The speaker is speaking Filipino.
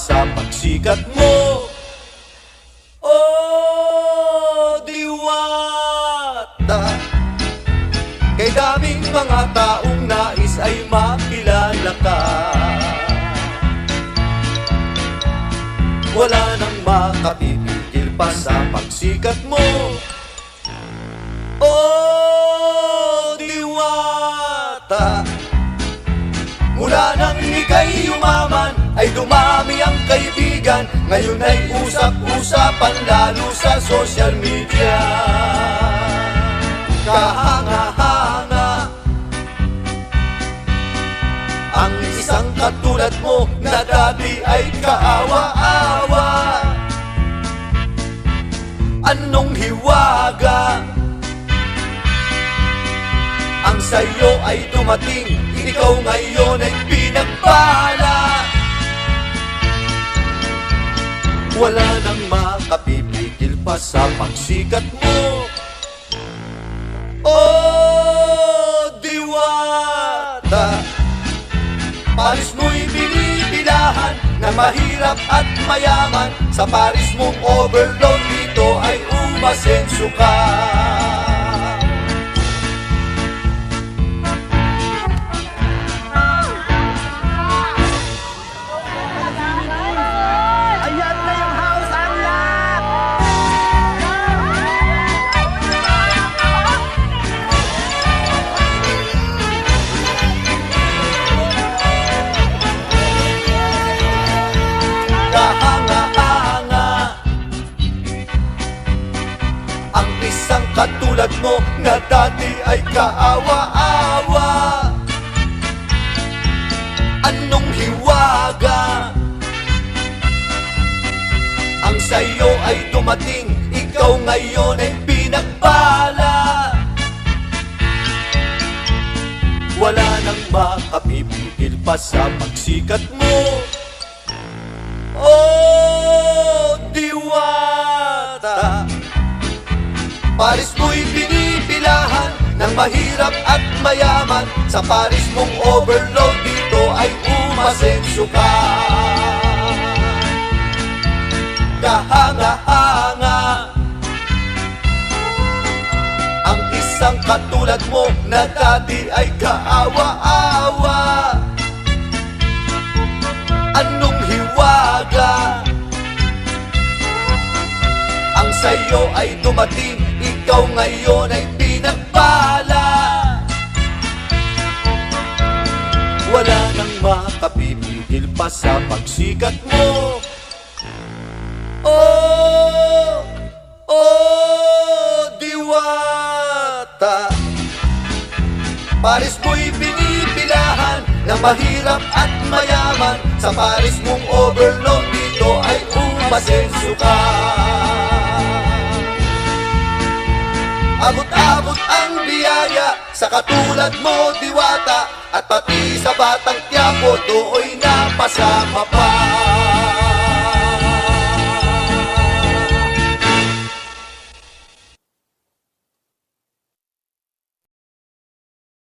sa pagsikat mo. Oh, diwata, kay daming mga taong nais ay makilala ka. Wala nang makapipigil pa sa pagsikat mo. Oh, diwata, mula nang ika'y yumaman, ay dumami ang kaibigan. Ngayon ay usap-usapan lalo sa social media. Kahanga-hanga ang isang katulad mo na dati ay kaawa-awa. Anong hiwaga ang sa'yo ay dumating, ikaw ngayon ay pinagpala. Wala nang makapipigil pa sa pagsikat mo. Oh, diwata, paris mo'y binibilahan na mahirap at mayaman. Sa paris mong overload dito ay umasenso ka. Ang isang katulad mo na dati ay kaawa-awa. Anong hiwaga ang sa'yo ay dumating, ikaw ngayon ay pinagpala. Wala nang makapipigil pa sa pagsikat mo. Oh, diwata, paris mo'y binibilahan ng mahirap at mayaman. Sa paris mong overload dito ay umasenso ka. Kahanga-hanga ang isang katulad mo na dati ay kaawa-awa. Anong hiwaga ang sa'yo ay dumating, ikaw ngayon ay pinagpala. Wala nang makapipigil pa sa pagsikat mo. Oh, oh, diwata, paris mo'y binibilahan na mahirap at mayaman. Sa paris mong overload dito ay umasenso ka. Abot-abot ang biyaya sa katulad mo, diwata, at pati sa Batang Quiapo do'y napasama pa.